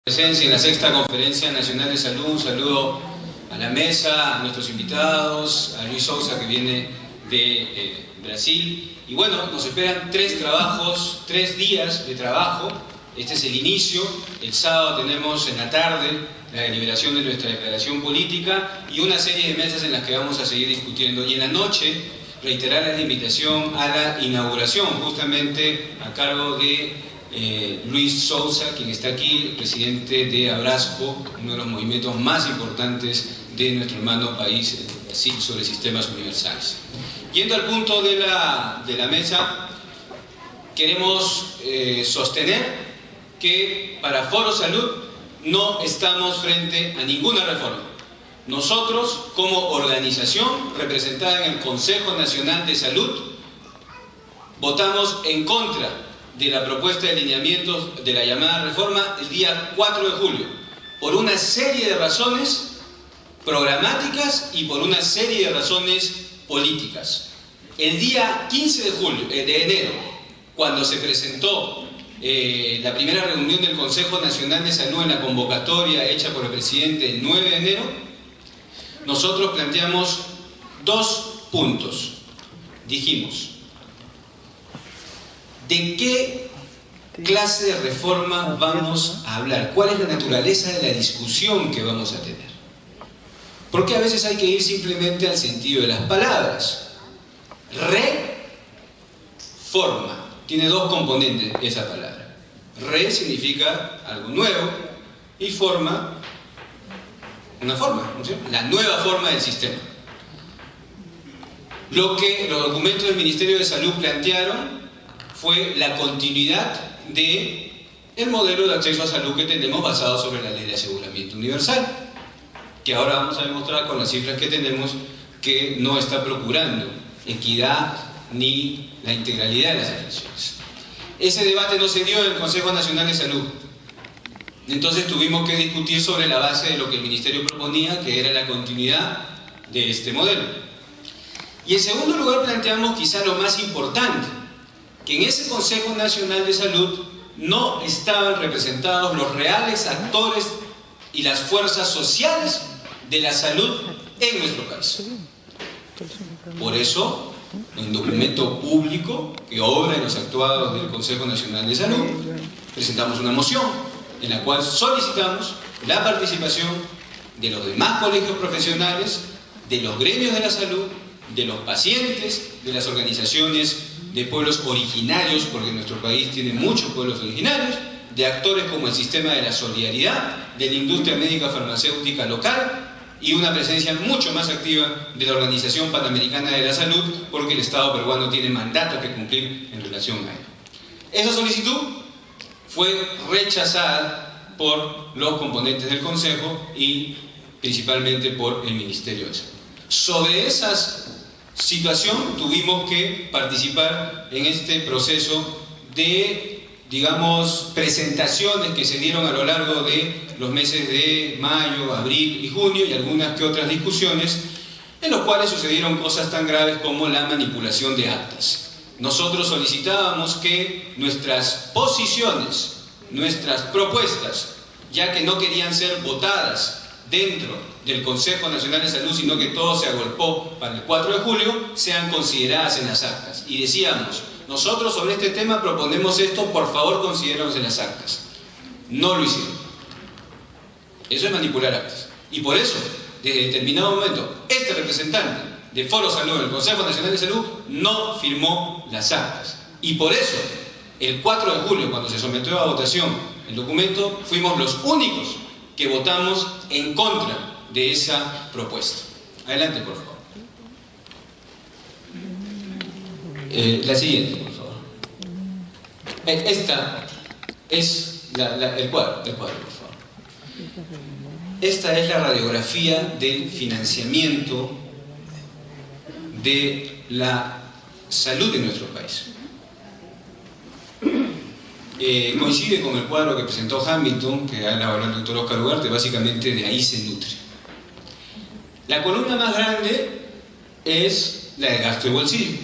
Presencia en la sexta Conferencia Nacional de Salud. Un saludo a la mesa, a nuestros invitados, a Luis Sousa, que viene de Brasil. Y bueno, nos esperan tres días de trabajo. Este es el inicio. El sábado tenemos en la tarde la deliberación de nuestra declaración política y una serie de mesas en las que vamos a seguir discutiendo. Y en la noche reiterar la invitación a la inauguración, justamente a cargo de Luis Sousa, quien está aquí, presidente de Abrasco, uno de los movimientos más importantes de nuestro hermano país, Brasil, sobre sistemas universales. Yendo al punto de la mesa, queremos sostener que para Foro Salud no estamos frente a ninguna reforma. Nosotros, como organización representada en el Consejo Nacional de Salud, votamos en contra de la propuesta de alineamientos de la llamada reforma el día 4 de julio, por una serie de razones programáticas y por una serie de razones políticas. El día 15 de enero, cuando se presentó la primera reunión del Consejo Nacional de Salud en la convocatoria hecha por el presidente el 9 de enero, nosotros planteamos dos puntos. Dijimos: ¿de qué clase de reforma vamos a hablar? ¿Cuál es la naturaleza de la discusión que vamos a tener? Porque a veces hay que ir simplemente al sentido de las palabras. Reforma tiene dos componentes esa palabra. Re significa algo nuevo y forma, una forma, ¿no es cierto? La nueva forma del sistema. Lo que los documentos del Ministerio de Salud plantearon fue la continuidad del modelo de acceso a salud que tenemos basado sobre la Ley de Aseguramiento Universal, que ahora vamos a demostrar con las cifras que tenemos que no está procurando equidad ni la integralidad de las atenciones. Ese debate no se dio en el Consejo Nacional de Salud. Entonces tuvimos que discutir sobre la base de lo que el Ministerio proponía, que era la continuidad de este modelo. Y en segundo lugar planteamos quizá lo más importante, que en ese Consejo Nacional de Salud no estaban representados los reales actores y las fuerzas sociales de la salud en nuestro país. Por eso, en un documento público que obra en los actuados del Consejo Nacional de Salud, presentamos una moción en la cual solicitamos la participación de los demás colegios profesionales, de los gremios de la salud, de los pacientes, de las organizaciones de pueblos originarios, porque nuestro país tiene muchos pueblos originarios, de actores como el Sistema de la Solidaridad, de la industria médica farmacéutica local y una presencia mucho más activa de la Organización Panamericana de la Salud, porque el Estado peruano tiene mandatos que cumplir en relación a ello. Esa solicitud fue rechazada por los componentes del Consejo y principalmente por el Ministerio de Salud. Sobre esas situación tuvimos que participar en este proceso de, digamos, presentaciones que se dieron a lo largo de los meses de mayo, abril y junio, y algunas que otras discusiones en los cuales sucedieron cosas tan graves como la manipulación de actas. Nosotros solicitábamos que nuestras posiciones, nuestras propuestas, ya que no querían ser votadas dentro del Consejo Nacional de Salud, sino que todo se agolpó para el 4 de julio, sean consideradas en las actas. Y decíamos: nosotros sobre este tema proponemos esto, por favor considéranos en las actas. No lo hicieron. Eso es manipular actas. Y por eso, desde determinado momento, este representante de Foro Salud del Consejo Nacional de Salud no firmó las actas. Y por eso, el 4 de julio, cuando se sometió a votación el documento, fuimos los únicos que votamos en contra de esa propuesta. Adelante, por favor. La siguiente, por favor. Esta es el cuadro, por favor. Esta es la radiografía del financiamiento de la salud de nuestro país. Coincide con el cuadro que presentó Hamilton, que ha elaborado el doctor Oscar Ugarte. Básicamente de ahí se nutre. La columna más grande es la de gasto de bolsillo.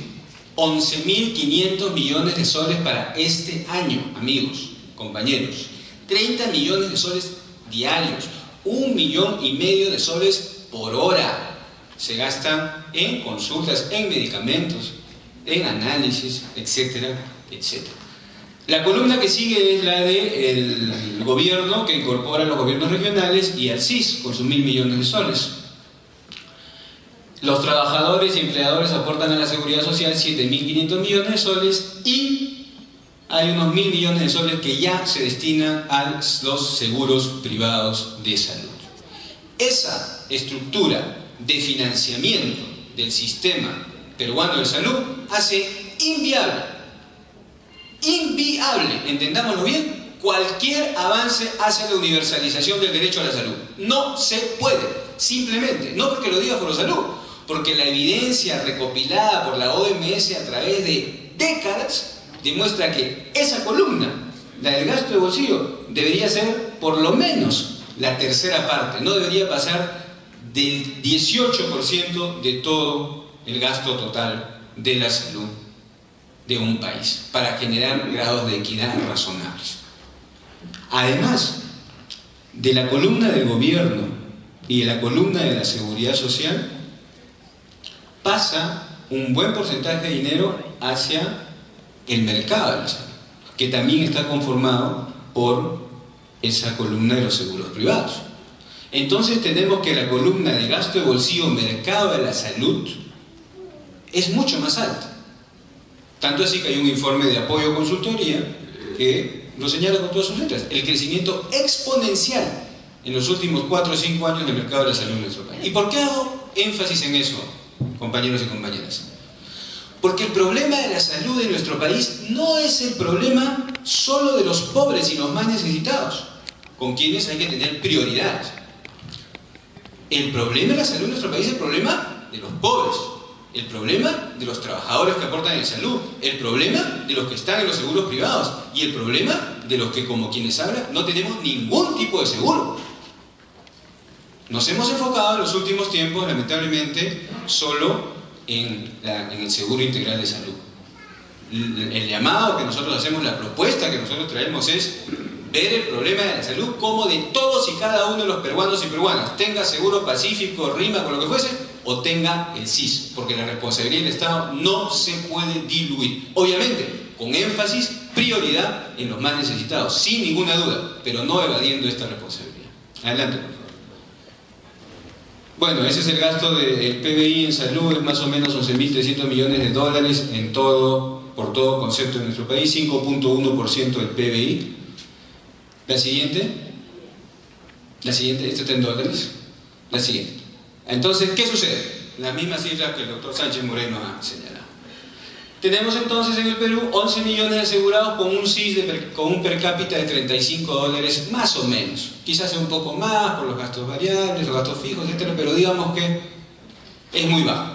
11.500 millones de soles para este año, amigos, compañeros. 30 millones de soles diarios, 1,5 millones de soles por hora se gastan en consultas, en medicamentos, en análisis, etcétera, etcétera. La columna que sigue es la del gobierno, que incorpora a los gobiernos regionales y al CIS con sus 1.000 millones de soles. Los trabajadores y empleadores aportan a la seguridad social 7.500 millones de soles y hay unos 1.000 millones de soles que ya se destinan a los seguros privados de salud. Esa estructura de financiamiento del sistema peruano de salud hace inviable, entendámoslo bien, cualquier avance hacia la universalización del derecho a la salud. No se puede, simplemente, no porque lo diga Forosalud, porque la evidencia recopilada por la OMS a través de décadas demuestra que esa columna, la del gasto de bolsillo, debería ser por lo menos la tercera parte, no debería pasar del 18% de todo el gasto total de la salud de un país, para generar grados de equidad razonables. Además de la columna del gobierno y de la columna de la seguridad social, pasa un buen porcentaje de dinero hacia el mercado de la salud, que también está conformado por esa columna de los seguros privados. Entonces tenemos que la columna de gasto de bolsillo, mercado de la salud, es mucho más alta. Tanto así que hay un informe de apoyo consultoría que lo señala con todas sus letras: el crecimiento exponencial en los últimos 4 o 5 años del mercado de la salud en nuestro país. ¿Y por qué hago énfasis en eso, compañeros y compañeras? Porque el problema de la salud en nuestro país no es el problema solo de los pobres y los más necesitados, con quienes hay que tener prioridades. El problema de la salud en nuestro país es el problema de los pobres, el problema de los trabajadores que aportan en salud, el problema de los que están en los seguros privados y el problema de los que, como quienes hablan, no tenemos ningún tipo de seguro. Nos hemos enfocado en los últimos tiempos, lamentablemente, solo en el seguro integral de salud. El llamado que nosotros hacemos, la propuesta que nosotros traemos es ver el problema de la salud como de todos y cada uno de los peruanos y peruanas, tenga seguro Pacífico, RIMA, con lo que fuese, o tenga el CIS, porque la responsabilidad del Estado no se puede diluir. Obviamente, con énfasis, prioridad en los más necesitados, sin ninguna duda, pero no evadiendo esta responsabilidad. Adelante, por favor. Bueno, ese es el gasto del PBI en salud, es más o menos 11.300 millones de dólares en todo, por todo concepto en nuestro país, 5.1% del PBI. La siguiente, esto está en dólares. La siguiente. Entonces, ¿qué sucede? Las mismas cifras que el doctor Sánchez Moreno ha señalado. Tenemos entonces en el Perú 11 millones asegurados con un CIS con un per cápita de $35 más o menos. Quizás sea un poco más por los gastos variables, los gastos fijos, etc., pero digamos que es muy bajo.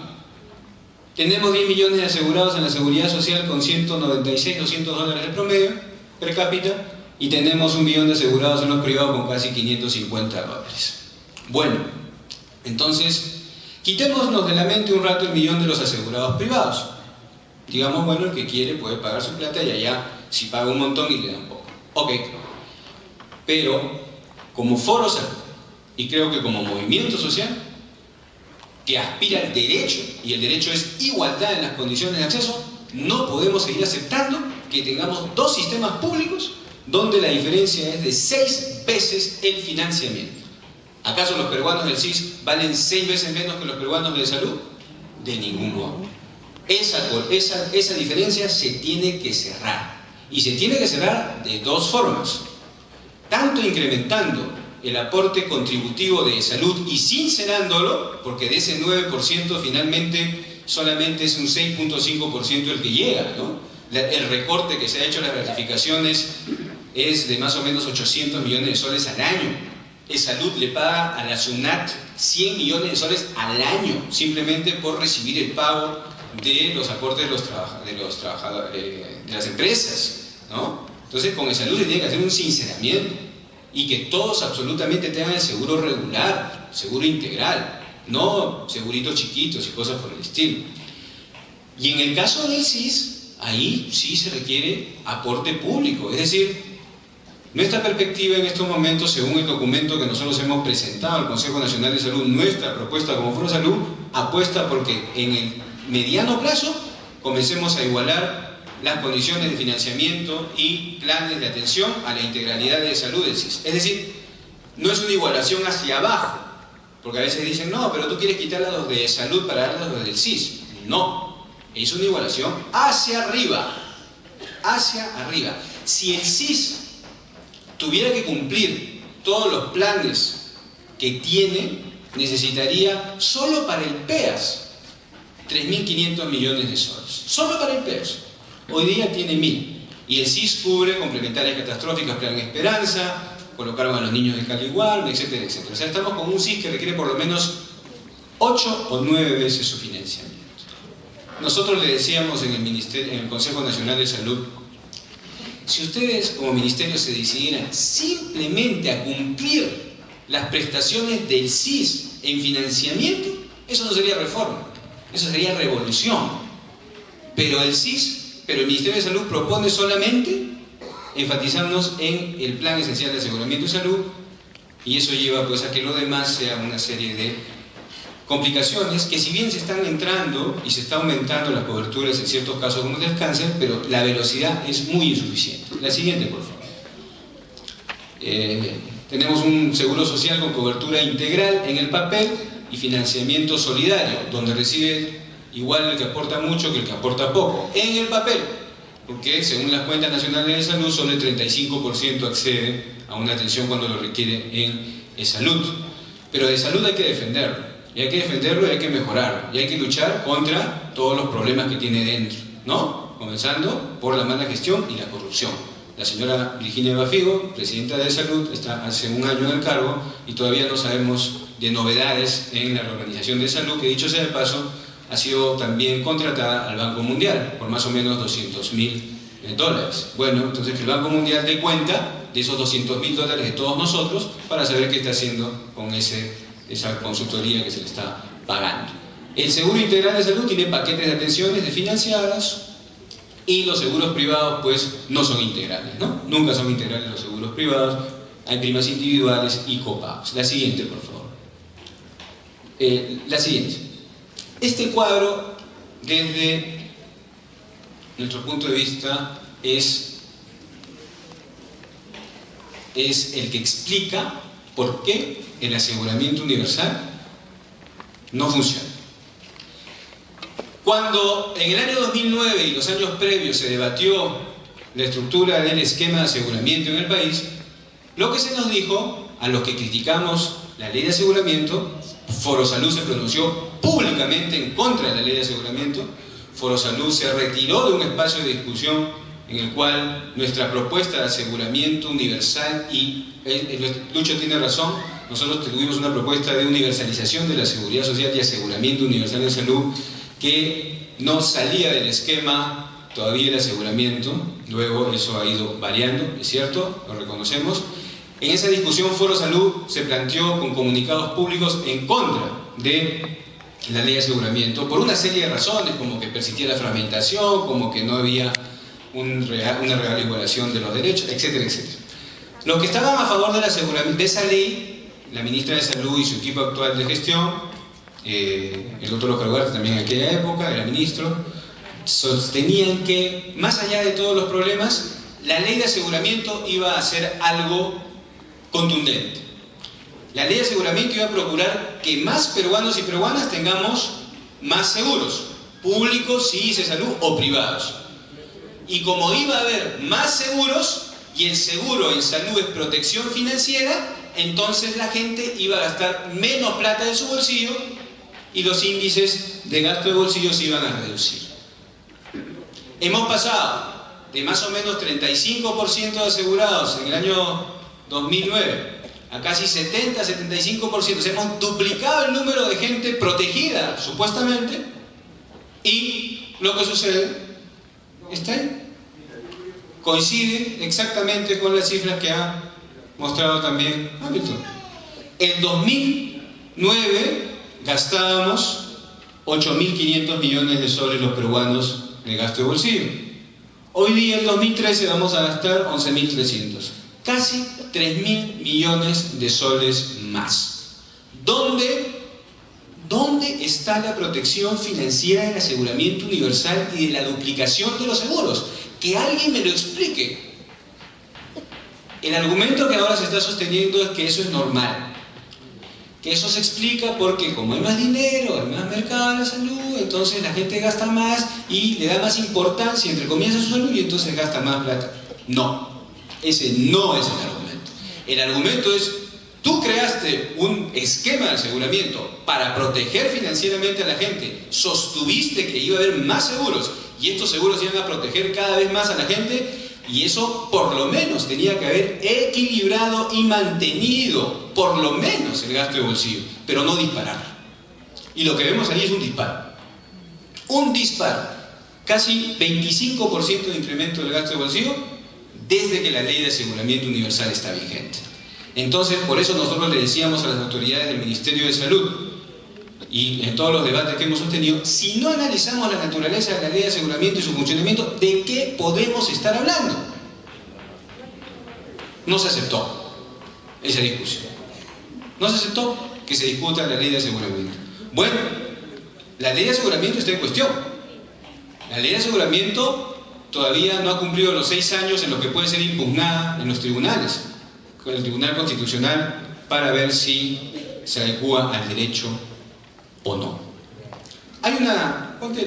Tenemos 10 millones de asegurados en la seguridad social con $196-200 de promedio per cápita y tenemos 1 millón de asegurados en los privados con casi $550. Bueno, entonces quitémonos de la mente un rato el millón de los asegurados privados. Digamos, bueno, el que quiere puede pagar su plata y allá si paga un montón y le da un poco. Ok, pero como Foro Salud, y creo que como movimiento social que aspira al derecho, y el derecho es igualdad en las condiciones de acceso, no podemos seguir aceptando que tengamos dos sistemas públicos donde la diferencia es de 6 veces el financiamiento. ¿Acaso los peruanos del CIS valen 6 veces menos que los peruanos de salud? De ningún modo. Esa diferencia se tiene que cerrar. Y se tiene que cerrar de dos formas. Tanto incrementando el aporte contributivo de salud y sincerándolo, porque de ese 9% finalmente solamente es un 6.5% el que llega, ¿no? El recorte que se ha hecho en las gratificaciones es de más o menos 800 millones de soles al año. Salud le paga a la SUNAT 100 millones de soles al año, simplemente por recibir el pago de los aportes de los trabajadores, de las empresas, ¿no? Entonces con el salud se tiene que hacer un sinceramiento y que todos absolutamente tengan el seguro regular, seguro integral, no seguritos chiquitos y cosas por el estilo. Y en el caso del CIS, ahí sí se requiere aporte público, es decir, Nuestra perspectiva en estos momentos, según el documento que nosotros hemos presentado al Consejo Nacional de Salud, nuestra propuesta como Foro Salud, apuesta porque en el mediano plazo comencemos a igualar las condiciones de financiamiento y planes de atención a la integralidad de salud del SIS. Es decir, no es una igualación hacia abajo, porque a veces dicen, no, pero tú quieres quitar a los de salud para darle a los del SIS. No, es una igualación hacia arriba, hacia arriba. Si el SIS tuviera que cumplir todos los planes que tiene, necesitaría solo para el PEAS 3.500 millones de soles. Solo para el PEAS. Hoy día tiene 1.000. Y el SIS cubre complementarias catastróficas, Plan Esperanza, colocaron a los niños de Caliguar, etcétera, etcétera. O sea, estamos con un SIS que requiere por lo menos 8 o 9 veces su financiamiento. Nosotros le decíamos en el Consejo Nacional de Salud, si ustedes como ministerio se decidieran simplemente a cumplir las prestaciones del SIS en financiamiento, eso no sería reforma, eso sería revolución. Pero el Ministerio de Salud propone solamente enfatizarnos en el Plan Esencial de Aseguramiento de Salud, y eso lleva pues a que lo demás sea una serie de complicaciones que, si bien se están entrando y se está aumentando las coberturas en ciertos casos como el del cáncer, pero la velocidad es muy insuficiente. La siguiente, por favor. Tenemos un seguro social con cobertura integral en el papel y financiamiento solidario, donde recibe igual el que aporta mucho que el que aporta poco, en el papel, porque según las cuentas nacionales de salud solo el 35% accede a una atención cuando lo requiere en salud. Pero de salud hay que defenderlo. Y hay que defenderlo y hay que mejorarlo. Y hay que luchar contra todos los problemas que tiene dentro, ¿no? Comenzando por la mala gestión y la corrupción. La señora Virginia Bafigo, presidenta de Salud, está hace un año en el cargo y todavía no sabemos de novedades en la reorganización de salud, que dicho sea de paso, ha sido también contratada al Banco Mundial por más o menos $200.000. Bueno, entonces que el Banco Mundial dé cuenta de esos $200.000 de todos nosotros para saber qué está haciendo con esa consultoría que se le está pagando. El seguro integral de salud tiene paquetes de atenciones desfinanciadas y los seguros privados pues no son integrales, ¿no? Nunca son integrales los seguros privados, hay primas individuales y copagos. La siguiente, por favor. La siguiente. Este cuadro, desde nuestro punto de vista, es el que explica por qué el aseguramiento universal no funciona. Cuando en el año 2009 y los años previos se debatió la estructura del esquema de aseguramiento en el país, lo que se nos dijo, a los que criticamos la ley de aseguramiento, Foro Salud se pronunció públicamente en contra de la ley de aseguramiento, Foro Salud se retiró de un espacio de discusión en el cual nuestra propuesta de aseguramiento universal, y Lucho tiene razón, nosotros tuvimos una propuesta de universalización de la seguridad social y aseguramiento universal de salud que no salía del esquema todavía el aseguramiento, luego eso ha ido variando, es cierto, lo reconocemos. En esa discusión Foro Salud se planteó con comunicados públicos en contra de la ley de aseguramiento por una serie de razones, como que persistía la fragmentación, como que no había una real igualación de los derechos, etcétera, etcétera. Los que estaban a favor del aseguramiento de esa ley, la ministra de Salud y su equipo actual de gestión, el doctor Oscar Ugarte también en aquella época, era ministro, sostenían que, más allá de todos los problemas, la ley de aseguramiento iba a hacer algo contundente. La ley de aseguramiento iba a procurar que más peruanos y peruanas tengamos más seguros, públicos, CIS de salud o privados. Y como iba a haber más seguros, y el seguro en salud es protección financiera, entonces la gente iba a gastar menos plata de su bolsillo y los índices de gasto de bolsillo se iban a reducir. Hemos pasado de más o menos 35% de asegurados en el año 2009 a casi 70-75%. O sea, hemos duplicado el número de gente protegida, supuestamente, y lo que sucede está ahí. Coincide exactamente con las cifras que ha mostrado también Hamilton. En 2009 gastábamos 8.500 millones de soles los peruanos de gasto de bolsillo. Hoy día, en 2013, vamos a gastar 11.300. casi 3.000 millones de soles más. ¿Dónde está la protección financiera del aseguramiento universal y de la duplicación de los seguros? Que alguien me lo explique. El argumento que ahora se está sosteniendo es que eso es normal, que eso se explica porque como hay más dinero, hay más mercado en la salud, entonces la gente gasta más y le da más importancia, entre comillas, a su salud y entonces gasta más plata. No, ese no es el argumento. El argumento es, tú creaste un esquema de aseguramiento para proteger financieramente a la gente, sostuviste que iba a haber más seguros y estos seguros iban a proteger cada vez más a la gente, y eso por lo menos tenía que haber equilibrado y mantenido por lo menos el gasto de bolsillo, pero no disparar. Y lo que vemos ahí es un disparo. Un disparo. Casi 25% de incremento del gasto de bolsillo desde que la ley de aseguramiento universal está vigente. Entonces, por eso nosotros le decíamos a las autoridades del Ministerio de Salud, y en todos los debates que hemos sostenido, si no analizamos la naturaleza de la ley de aseguramiento y su funcionamiento, ¿de qué podemos estar hablando? No se aceptó esa discusión. No se aceptó que se discuta la ley de aseguramiento. Bueno, la ley de aseguramiento está en cuestión. La ley de aseguramiento todavía no ha cumplido los 6 años en los que puede ser impugnada en los tribunales, con el Tribunal Constitucional, para ver si se adecúa al derecho o no. Hay una... Ponte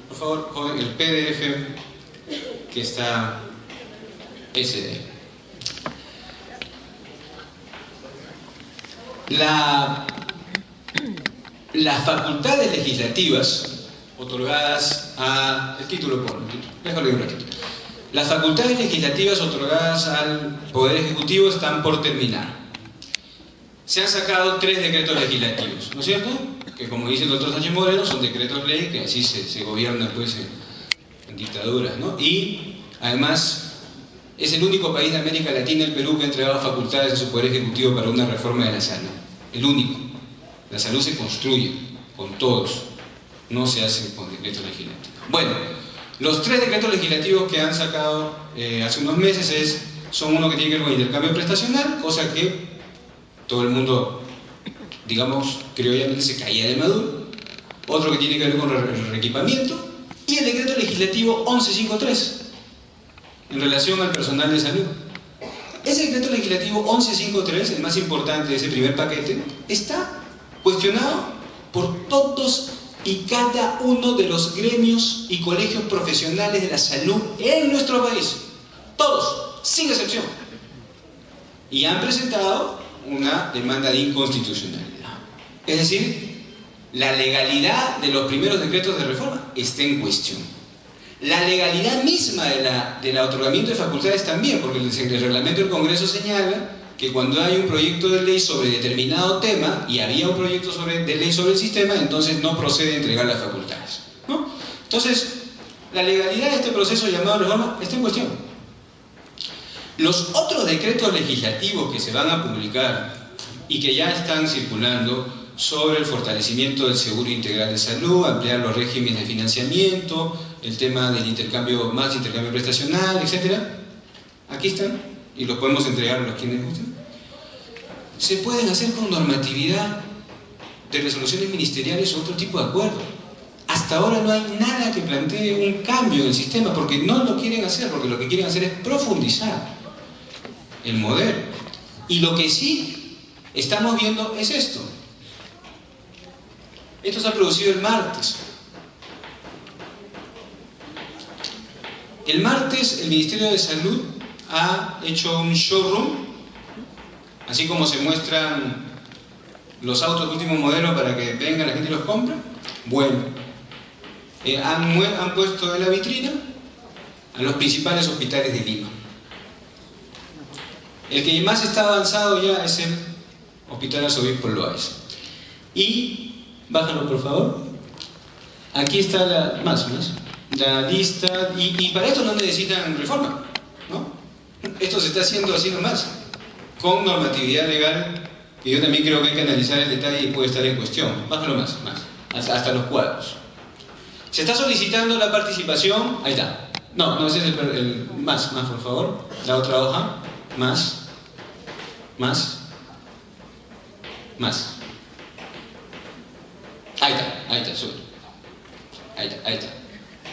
por favor, joven, el PDF que está SD. Las facultades legislativas otorgadas a... El título, déjalo leer un ratito. Las facultades legislativas otorgadas al Poder Ejecutivo están por terminar. Se han sacado 3 decretos legislativos, ¿no es cierto? Que, como dice el doctor Sánchez Moreno, son decretos ley, que así se gobierna pues en dictaduras, ¿no? Y además es el único país de América Latina, el Perú, que ha entregado facultades a su Poder Ejecutivo para una reforma de la salud. El único. La salud se construye con todos, no se hace con decretos legislativos. Bueno, los 3 decretos legislativos que han sacado hace unos meses son uno que tiene que ver con intercambio prestacional, cosa que todo el mundo, digamos, criollanamente se caía de Maduro. Otro que tiene que ver con el reequipamiento. Y el decreto legislativo 1153, en relación al personal de salud. Ese decreto legislativo 1153, el más importante de ese primer paquete, está cuestionado por todos y cada uno de los gremios y colegios profesionales de la salud en nuestro país. Todos, sin excepción. Y han presentado una demanda de inconstitucionalidad. Es decir, la legalidad de los primeros decretos de reforma está en cuestión. La legalidad misma del otorgamiento de facultades también, porque el reglamento del Congreso señala que cuando hay un proyecto de ley sobre determinado tema y había un proyecto de ley sobre el sistema, entonces no procede a entregar las facultades, ¿no? Entonces, la legalidad de este proceso llamado reforma está en cuestión. Los otros decretos legislativos que se van a publicar y que ya están circulando sobre el fortalecimiento del seguro integral de salud, ampliar los regímenes de financiamiento, el tema del intercambio, más intercambio prestacional, etc. Aquí están, y los podemos entregar a los quienes gusten. Se pueden hacer con normatividad de resoluciones ministeriales o otro tipo de acuerdo. Hasta ahora no hay nada que plantee un cambio en el sistema, porque no lo quieren hacer, porque lo que quieren hacer es profundizar el modelo. Y lo que sí estamos viendo es esto. Esto se ha producido el martes. El martes el Ministerio de Salud ha hecho un showroom, así como se muestran los autos de último modelo para que venga la gente y los compre. Bueno, han puesto en la vitrina a los principales hospitales de Lima. El que más está avanzado ya es el Hospital Arzobispo Loaiza. Y, bájalo por favor, aquí está la lista, y para esto no necesitan reforma, ¿no? Esto se está haciendo así nomás, con normatividad legal, que yo también creo que hay que analizar el detalle y puede estar en cuestión. Bájalo más, hasta los cuadros. Se está solicitando la participación, ahí está. No, ese es el más por favor, la otra hoja. más, más, más. Ahí está, sube. Ahí está.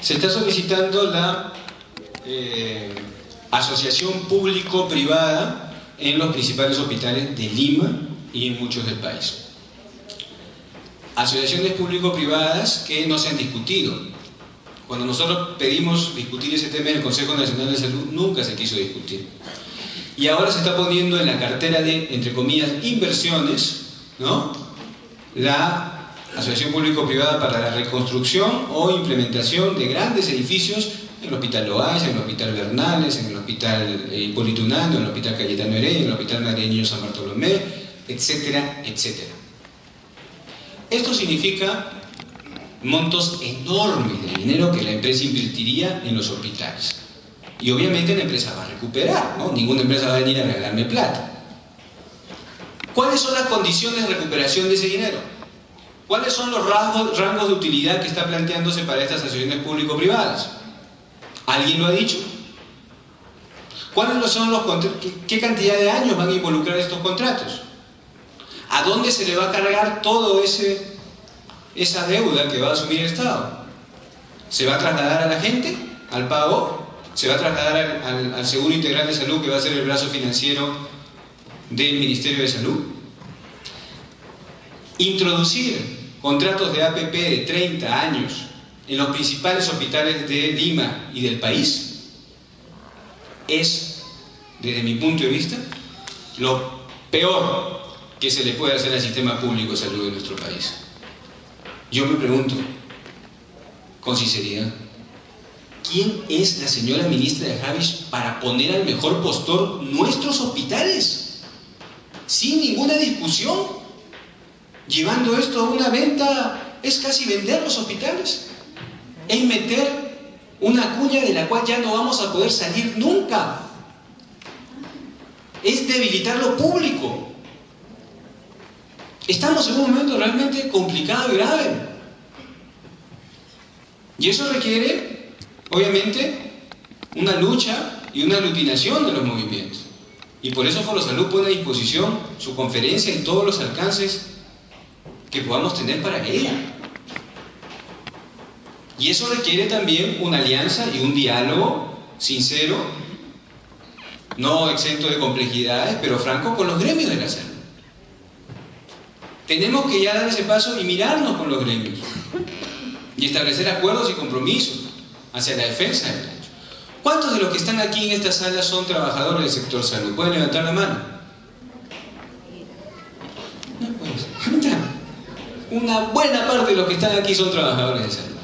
Se está solicitando la asociación público-privada en los principales hospitales de Lima y en muchos del país. Asociaciones público-privadas que no se han discutido. Cuando nosotros pedimos discutir ese tema en el Consejo Nacional de Salud, nunca se quiso discutir. Y ahora se está poniendo en la cartera de, entre comillas, inversiones, ¿no?, la Asociación Público-Privada para la reconstrucción o implementación de grandes edificios en el Hospital Loaiza, en el Hospital Bernales, en el Hospital Hipólito Unanue, en el Hospital Cayetano Heredia, en el Hospital Madre Niño San Bartolomé, etcétera, etcétera. Esto significa montos enormes de dinero que la empresa invertiría en los hospitales. Y obviamente la empresa va a recuperar, ¿no? Ninguna empresa va a venir a regalarme plata. ¿Cuáles son las condiciones de recuperación de ese dinero? ¿Cuáles son los rangos de utilidad que está planteándose para estas asociaciones público-privadas? ¿Alguien lo ha dicho? ¿Cuáles son qué cantidad de años van a involucrar estos contratos? ¿A dónde se le va a cargar todo esa deuda que va a asumir el Estado? ¿Se va a trasladar a la gente al pago? ¿Se va a trasladar al Seguro Integral de Salud, que va a ser el brazo financiero del Ministerio de Salud? Introducir contratos de APP de 30 años en los principales hospitales de Lima y del país es, desde mi punto de vista, lo peor que se le puede hacer al sistema público de salud de nuestro país. Yo me pregunto, con sinceridad, ¿quién es la señora ministra de Javis para poner al mejor postor nuestros hospitales? Sin ninguna discusión. Llevando esto a una venta, es casi vender los hospitales. Es meter una cuña de la cual ya no vamos a poder salir nunca. Es debilitar lo público. Estamos en un momento realmente complicado y grave. Y eso requiere, obviamente, una lucha y una aglutinación de los movimientos. Y por eso Foro Salud pone a disposición su conferencia en todos los alcances que podamos tener para ella. Y eso requiere también una alianza y un diálogo sincero, no exento de complejidades, pero franco con los gremios de la salud. Tenemos que ya dar ese paso y mirarnos con los gremios y establecer acuerdos y compromisos hacia la defensa del derecho. ¿Cuántos de los que están aquí en esta sala son trabajadores del sector salud? ¿Pueden levantar la mano? No, pues, una buena parte de los que están aquí son trabajadores de salud,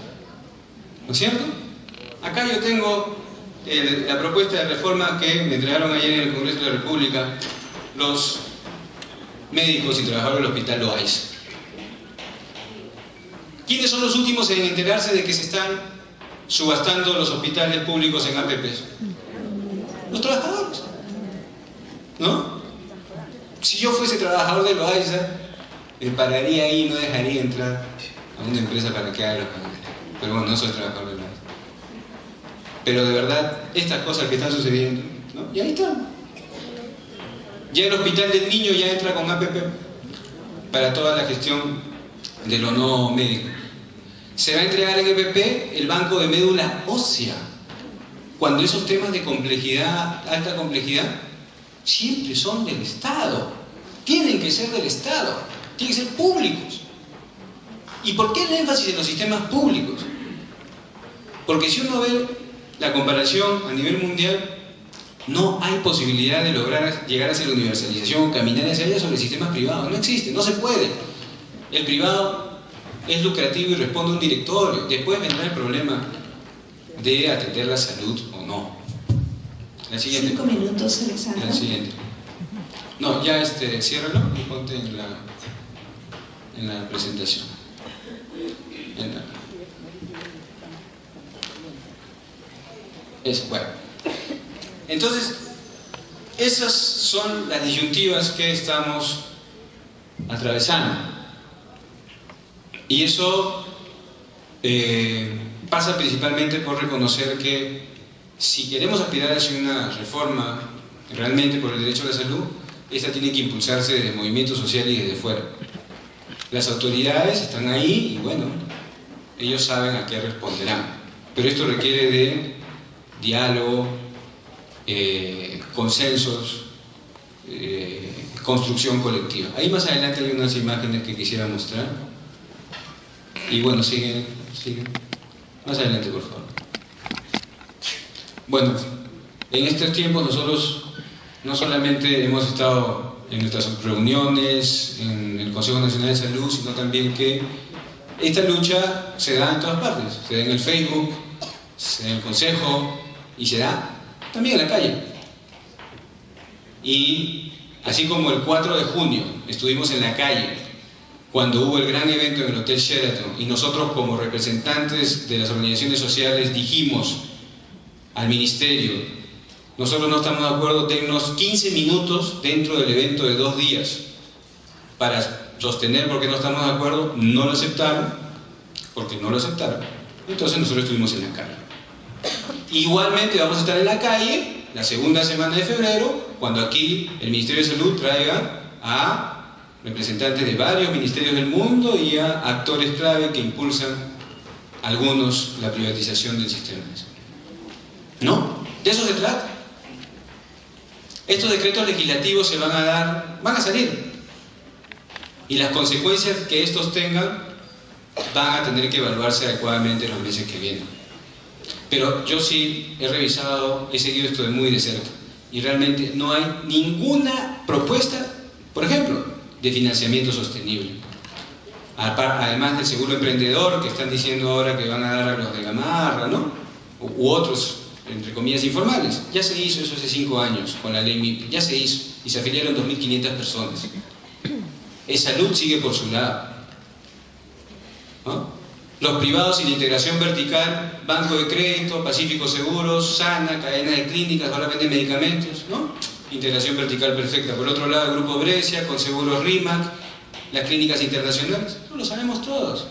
¿no es cierto? Acá yo tengo la propuesta de reforma que me entregaron ayer en el Congreso de la República los médicos y trabajadores del Hospital Loaiza. ¿Quiénes son los últimos en enterarse de que se están subastando los hospitales públicos en APPs? Los trabajadores, ¿no? Si yo fuese trabajador de Loaiza, me pararía ahí y no dejaría entrar a una empresa para que haga los paneles. Pero bueno, no soy trabajador de Loaiza. Pero de verdad, estas cosas que están sucediendo, ¿no? Y ahí están. Ya el Hospital del Niño ya entra con APP para toda la gestión de lo no médico. Se va a entregar en EPP el banco de médula ósea, cuando esos temas de complejidad, alta complejidad, siempre son del Estado. Tienen que ser del Estado, tienen que ser públicos. ¿Y por qué el énfasis en los sistemas públicos? Porque si uno ve la comparación a nivel mundial, no hay posibilidad de lograr llegar hacia la universalización, caminar hacia ella sobre sistemas privados. No existe, no se puede. El privado es lucrativo y responde a un directorio. Después vendrá el problema de atender la salud o no. La siguiente. 5 minutos, Alexandra. La siguiente. No, ya ciérralo y ponte en la presentación. Bueno. Entonces, esas son las disyuntivas que estamos atravesando. Y eso pasa principalmente por reconocer que si queremos aspirar hacia una reforma realmente por el derecho a la salud, esta tiene que impulsarse desde movimientos sociales y desde fuera. Las autoridades están ahí y bueno, ellos saben a qué responderán. Pero esto requiere de diálogo, consensos, construcción colectiva. Ahí más adelante hay unas imágenes que quisiera mostrar. Y bueno, siguen. Más adelante, por favor. Bueno, en estos tiempos nosotros no solamente hemos estado en nuestras reuniones, en el Consejo Nacional de Salud, sino también que esta lucha se da en todas partes. Se da en el Facebook, se da en el Consejo y se da también en la calle. Y así como el 4 de junio estuvimos en la calle cuando hubo el gran evento en el Hotel Sheraton y nosotros como representantes de las organizaciones sociales dijimos al Ministerio: nosotros no estamos de acuerdo, dennos 15 minutos dentro del evento de 2 días para sostener por qué no estamos de acuerdo. No lo aceptaron, porque no lo aceptaron. Entonces nosotros estuvimos en la calle. Igualmente vamos a estar en la calle la segunda semana de febrero, cuando aquí el Ministerio de Salud traiga a representantes de varios ministerios del mundo y a actores clave que impulsan, algunos, la privatización del sistema de salud. ¿No? De eso se trata. Estos decretos legislativos se van a salir. Y las consecuencias que estos tengan van a tener que evaluarse adecuadamente en los meses que vienen. Pero yo sí he revisado, he seguido esto de muy de cerca. Y realmente no hay ninguna propuesta, por ejemplo, de financiamiento sostenible. Además del seguro emprendedor que están diciendo ahora que van a dar a los de Gamarra, ¿no? U otros, entre comillas, informales. Ya se hizo eso hace 5 años con la ley MIP, ya se hizo, y se afiliaron 2.500 personas. Salud sigue por su lado, ¿no? Los privados sin integración vertical, Banco de Crédito, Pacífico Seguros, Sana, cadena de clínicas, ahora venden medicamentos, ¿no? Integración vertical perfecta. Por otro lado, el Grupo Brescia, con seguros RIMAC, las clínicas internacionales, no lo sabemos todos.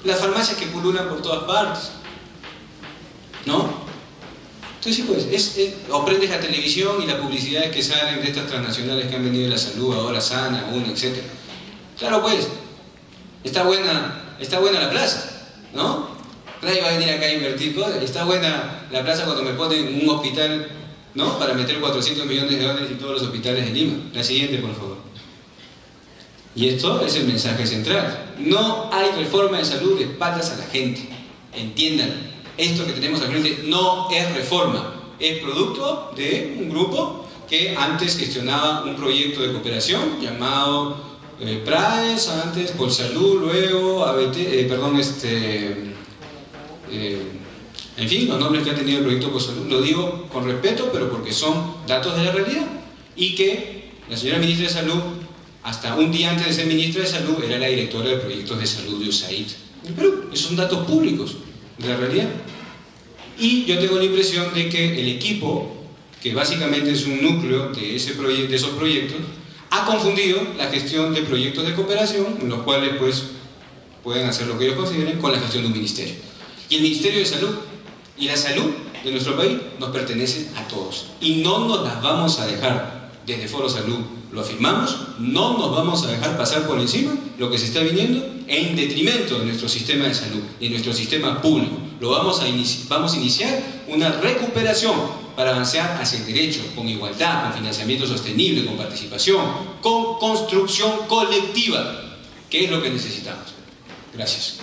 Las farmacias que pululan por todas partes, ¿no? Entonces sí, pues, o prendes la televisión y las publicidades que salen de estas transnacionales que han venido de la salud, ahora Sana, UNA, etc. Claro, pues, está buena la plaza, ¿no? Nadie va a venir acá a invertir cosas. Está buena la plaza cuando me ponen un hospital, ¿no? Para meter 400 millones de dólares en todos los hospitales de Lima. La siguiente, por favor. Y esto es el mensaje central. No hay reforma de salud de espaldas a la gente. Entiendan, esto que tenemos al frente no es reforma. Es producto de un grupo que antes gestionaba un proyecto de cooperación llamado PRAES, antes Colsalud, luego ABT, en fin, los nombres que ha tenido el proyecto Colsalud. Lo digo con respeto, pero porque son datos de la realidad. Y que la señora ministra de Salud, hasta un día antes de ser ministra de Salud, era la directora de proyectos de salud de USAID en Perú. Esos son datos públicos de la realidad. Y yo tengo la impresión de que el equipo, que básicamente es un núcleo de esos proyectos, ha confundido la gestión de proyectos de cooperación, en los cuales pues pueden hacer lo que ellos consideren, con la gestión de un ministerio. Y el Ministerio de Salud y la salud de nuestro país nos pertenecen a todos. Y no nos las vamos a dejar. Desde Foro Salud lo afirmamos, no nos vamos a dejar pasar por encima lo que se está viniendo en detrimento de nuestro sistema de salud y de nuestro sistema público. Vamos a iniciar una recuperación para avanzar hacia el derecho, con igualdad, con financiamiento sostenible, con participación, con construcción colectiva, que es lo que necesitamos. Gracias.